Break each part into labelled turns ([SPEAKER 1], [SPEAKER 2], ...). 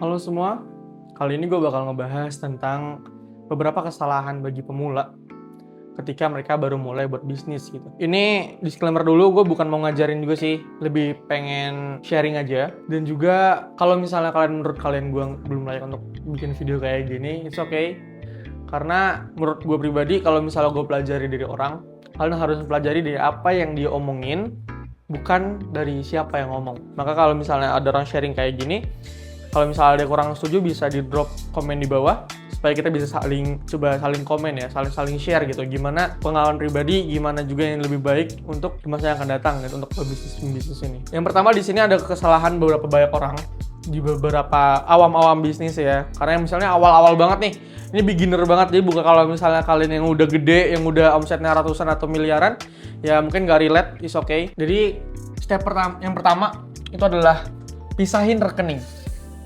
[SPEAKER 1] Halo semua, kali ini gue bakal ngebahas tentang beberapa kesalahan bagi pemula ketika mereka baru mulai buat bisnis gitu. Ini disclaimer dulu, gue bukan mau ngajarin juga sih, lebih pengen sharing aja. Dan juga kalau misalnya menurut kalian gue belum layak untuk bikin video kayak gini, it's okay. Karena menurut gue pribadi, kalau misalnya gue pelajari dari orang, kalian harus pelajari dari apa yang dia omongin, bukan dari siapa yang ngomong. Maka kalau misalnya ada orang sharing kayak gini, kalau misalnya ada kurang setuju bisa di drop komen di bawah supaya kita bisa saling komen ya, saling share gitu. Gimana pengalaman pribadi, gimana juga yang lebih baik untuk di masa yang akan datang gitu untuk bisnis ini. Yang pertama di sini ada kesalahan beberapa banyak orang di beberapa awam-awam bisnis ya. Karena misalnya awal-awal banget nih, ini beginner banget, jadi bukan kalau misalnya kalian yang udah gede, yang udah omsetnya ratusan atau miliaran, ya mungkin gak relate, is okay. Jadi yang pertama itu adalah pisahin rekening.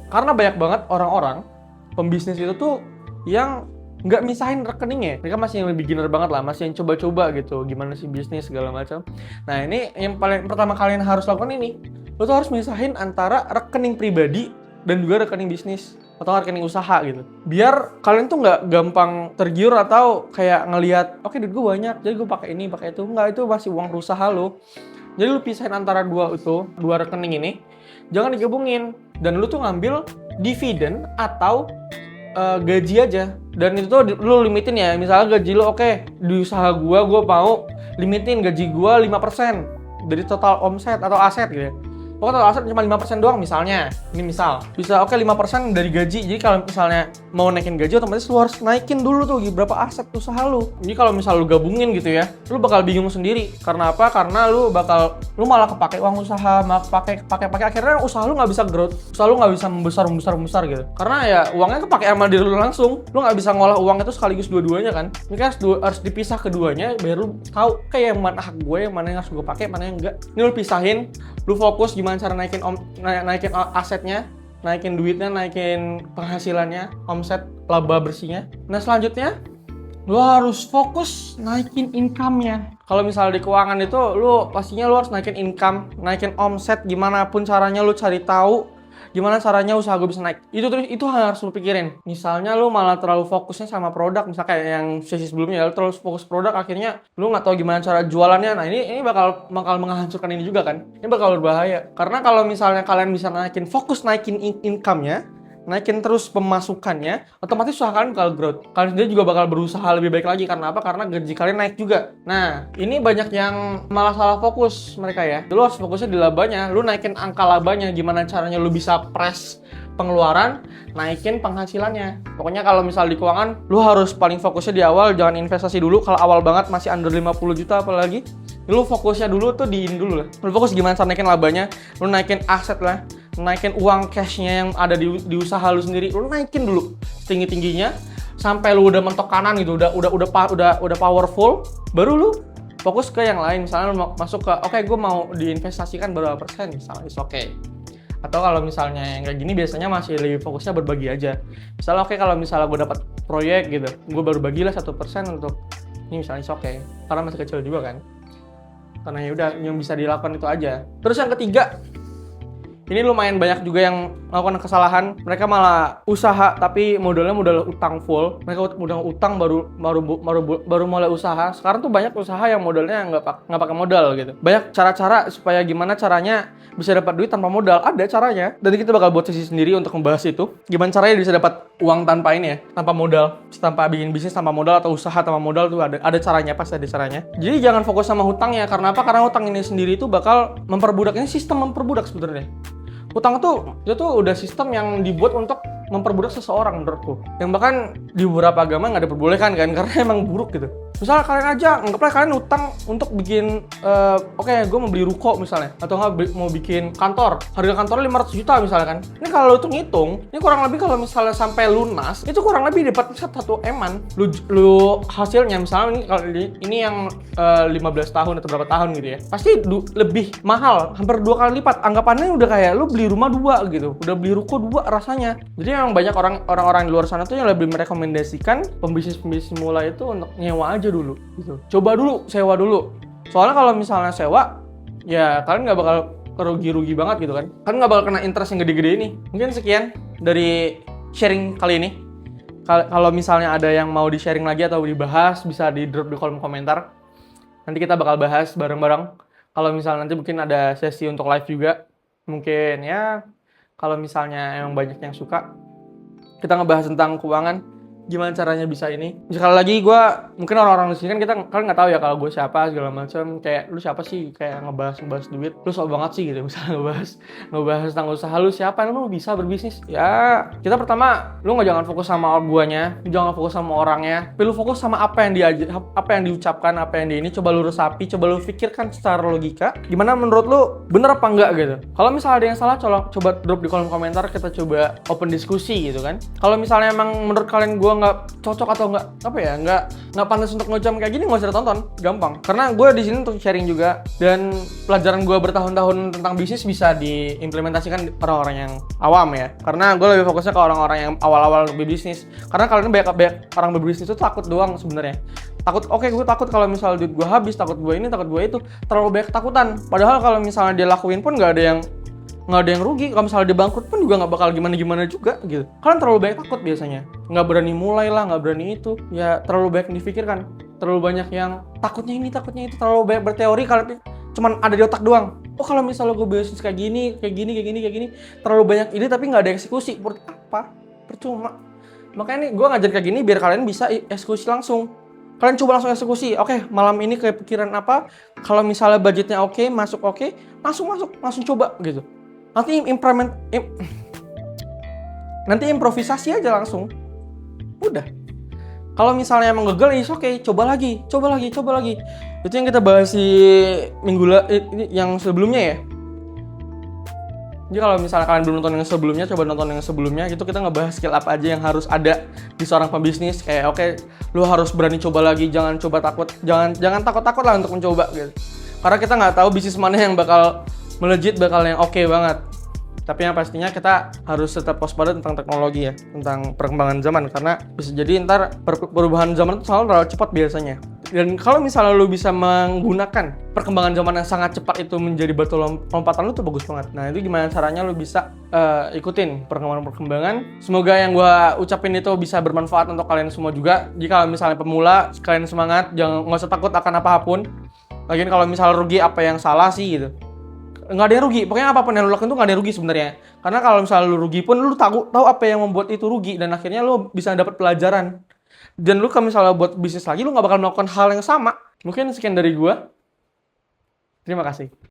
[SPEAKER 1] Karena banyak banget orang-orang pembisnis itu tuh yang nggak misahin rekeningnya. Mereka masih yang beginner banget lah, masih yang coba-coba gitu, gimana sih bisnis segala macam. Nah ini yang paling pertama kalian harus lakukan ini. Lo tuh harus misahin antara rekening pribadi dan juga rekening bisnis atau rekening usaha gitu. Biar kalian tuh nggak gampang tergiur atau kayak ngelihat, oke, duit gue banyak, jadi gue pakai ini, pakai itu. Nggak, itu masih uang usaha lo. Jadi lu pisahin antara dua rekening ini, jangan digabungin. Dan lu tuh ngambil dividen atau gaji aja. Dan itu tuh lu limitin ya. Misalnya gaji lu oke, di usaha gua mau limitin gaji gua 5% dari total omset atau aset gitu ya. Pokoknya total aset cuma 5% doang misalnya. Ini misal. Bisa 5% dari gaji. Jadi kalau misalnya mau naikin gaji, otomatis lu harus naikin dulu tuh berapa aset usaha lu. Jadi kalau misal lu gabungin gitu ya, lu bakal bingung sendiri. Karena apa? Karena lu malah kepake uang usaha, malah pakai akhirnya usaha lu nggak bisa growth. Usaha lu nggak bisa membesar gitu. Karena ya uangnya kepake sama diri lu langsung. Lu nggak bisa ngolah uang itu sekaligus dua-duanya kan. Ini kan harus dipisah keduanya biar lu tahu kayak yang mana hak gue, yang mana yang harus gue pakai, mana yang enggak. Ini lu pisahin, lu fokus gimana cara naikin asetnya, naikin duitnya, naikin penghasilannya, omset, laba bersihnya. Nah selanjutnya, lu harus fokus naikin income-nya. Kalau misalnya di keuangan itu, pastinya lu harus naikin income, naikin omset, gimana pun caranya lu cari tahu gimana caranya usaha gue bisa naik. Itu harus lu pikirin. Misalnya lu malah terlalu fokusnya sama produk, misalnya kayak yang sesi sebelumnya, lu terlalu fokus produk, akhirnya lu nggak tahu gimana cara jualannya. Nah ini bakal menghancurkan ini juga kan. Ini bakal berbahaya. Karena kalau misalnya kalian bisa naikin income-nya, naikin terus pemasukannya, otomatis usaha kalian bakal growth. Kalian sendiri juga bakal berusaha lebih baik lagi. Karena apa? Karena gaji kalian naik juga. Nah, ini banyak yang malah salah fokus mereka ya. Lu harus fokusnya di labanya. Lu naikin angka labanya. Gimana caranya lu bisa press pengeluaran, naikin penghasilannya. Pokoknya kalau misal di keuangan, lu harus paling fokusnya di awal. Jangan investasi dulu. Kalau awal banget masih under 50 juta apalagi. Lu fokusnya dulu tuh dulu lah. Lu fokus gimana cara naikin labanya. Lu naikin aset lah. Naikin uang cashnya yang ada di usaha lu sendiri, lu naikin dulu tingginya sampai lu udah mentok kanan gitu, udah powerful, baru lu fokus ke yang lain. Misalnya lu masuk ke gue mau diinvestasikan berapa persen misalnya, is okay. Atau kalau misalnya yang kayak gini biasanya masih lebih fokusnya berbagi aja. Misalnya kalau misalnya gue dapat proyek gitu, gue baru bagilah 1% untuk ini misalnya, is okay. Karena masih kecil juga kan. Karena ya udah yang bisa dilakukan itu aja. Terus yang ketiga, ini lumayan banyak juga yang melakukan kesalahan. Mereka malah usaha tapi modal utang full. Mereka udah utang baru mulai usaha. Sekarang tuh banyak usaha yang modalnya nggak pakai modal gitu. Banyak cara-cara supaya gimana caranya bisa dapat duit tanpa modal. Ada caranya. Dan kita bakal buat sesi sendiri untuk membahas itu. Gimana caranya bisa dapat uang tanpa ini ya, tanpa modal, tanpa bikin bisnis tanpa modal atau usaha tanpa modal tuh ada caranya, pasti ada caranya. Jadi jangan fokus sama hutangnya. Karena apa? Karena hutang ini sendiri tuh bakal memperbudak. Ini sistem memperbudak sebenarnya. Utang itu udah sistem yang dibuat untuk memperbudak seseorang menurutku. Yang bahkan di beberapa agama nggak diperbolehkan kan, karena emang buruk gitu. Misalnya kalian aja, anggaplah kalian utang untuk bikin, gue mau beli ruko misalnya. Atau nggak mau bikin kantor. Harga kantornya 500 juta misalnya kan. Ini kalau lu hitung, ini kurang lebih kalau misalnya sampai lunas, itu kurang lebih dapat 1 eman. Lu hasilnya misalnya ini yang 15 tahun atau berapa tahun gitu ya. Pasti lebih mahal, hampir 2 kali lipat. Anggapannya udah kayak lu beli rumah 2 gitu. Udah beli ruko 2 rasanya. Jadi memang banyak orang-orang di luar sana tuh yang lebih merekomendasikan pembisnis mulai itu untuk nyewa aja dulu gitu. Coba dulu, sewa dulu. Soalnya kalau misalnya sewa, ya kalian nggak bakal rugi-rugi banget gitu kan. Kan nggak bakal kena interest yang gede-gede ini. Mungkin sekian dari sharing kali ini. Kalau misalnya ada yang mau di-sharing lagi atau dibahas, bisa di-drop di kolom komentar. Nanti kita bakal bahas bareng-bareng. Kalau misalnya nanti mungkin ada sesi untuk live juga. Mungkin ya, kalau misalnya emang banyak yang suka, kita ngebahas tentang keuangan, gimana caranya bisa ini. Sekali lagi gue, mungkin orang-orang di sini kan kalian nggak tahu ya kalau gue siapa segala macam. Kayak lu siapa sih, kayak ngebahas duit, lu sok banget sih gitu. Misalnya ngebahas tentang usaha, lu siapa, lu bisa berbisnis. Ya kita pertama, lu nggak jangan fokus sama guanya, lu jangan fokus sama orangnya, tapi lu fokus sama apa yang diucapkan, apa yang ini. Coba lu resapi, coba lu pikirkan secara logika, gimana menurut lu bener apa enggak gitu. Kalau misalnya ada yang salah, coba drop di kolom komentar, kita coba open diskusi gitu kan. Kalau misalnya emang menurut kalian gue nggak cocok atau nggak pantas untuk ngocam kayak gini, nggak usah tonton, gampang. Karena gue di sini untuk sharing juga, dan pelajaran gue bertahun-tahun tentang bisnis bisa diimplementasikan orang-orang yang awam ya. Karena gue lebih fokusnya ke orang-orang yang awal-awal berbisnis. Karena kalian banyak orang berbisnis itu takut doang sebenarnya. Takut, gue takut kalau misalnya duit gue habis, takut gue ini, takut gue itu, terlalu banyak ketakutan. Padahal kalau misalnya dia lakuin pun nggak ada yang rugi. Kalau misalnya dia bangkrut pun juga nggak bakal gimana juga gitu. Kalian terlalu banyak takut biasanya, nggak berani mulai lah, nggak berani itu ya, terlalu banyak dipikirkan, terlalu banyak yang takutnya ini takutnya itu, terlalu banyak berteori. Kalian cuman ada di otak doang. Oh kalau misalnya gue bisnis kayak gini, terlalu banyak ide tapi nggak ada eksekusi. Buat apa? Percuma. Makanya nih gue ngajar kayak gini biar kalian bisa eksekusi langsung. Kalian coba langsung eksekusi. Oke, malam ini kepikiran apa? Kalau misalnya budgetnya oke, masuk oke, langsung coba gitu. Nanti improvisasi aja langsung. Udah. Kalau misalnya emang gagal, oke, coba lagi. Itu yang kita bahas di yang sebelumnya ya. Jadi kalau misalnya kalian belum nonton yang sebelumnya, coba nonton yang sebelumnya. Itu kita ngebahas skill apa aja yang harus ada di seorang pembisnis. Kayak oke, lu harus berani coba lagi, jangan coba takut, jangan takut lah untuk mencoba gitu. Karena kita nggak tahu bisnis mana yang bakal melejit, bakal yang oke banget. Tapi yang pastinya kita harus tetap waspada tentang teknologi ya, tentang perkembangan zaman. Karena bisa jadi ntar perubahan zaman itu selalu terlalu cepat biasanya. Dan kalau misalnya lu bisa menggunakan perkembangan zaman yang sangat cepat itu menjadi batu lompatan lu, tuh bagus banget. Nah itu gimana caranya lu bisa ikutin perkembangan. Semoga yang gua ucapin itu bisa bermanfaat untuk kalian semua juga. Jika misalnya pemula, kalian semangat, nggak usah takut akan apapun. Lagian kalau misalnya rugi, apa yang salah sih gitu. Nggak ada yang rugi, pokoknya apapun yang lu lakukan tuh nggak ada yang rugi sebenarnya. Karena kalau misalnya lu rugi pun, lu tahu apa yang membuat itu rugi, dan akhirnya lu bisa dapat pelajaran. Dan lu kalau misalnya buat bisnis lagi, lu nggak bakal melakukan hal yang sama. Mungkin sekian dari gua. Terima kasih.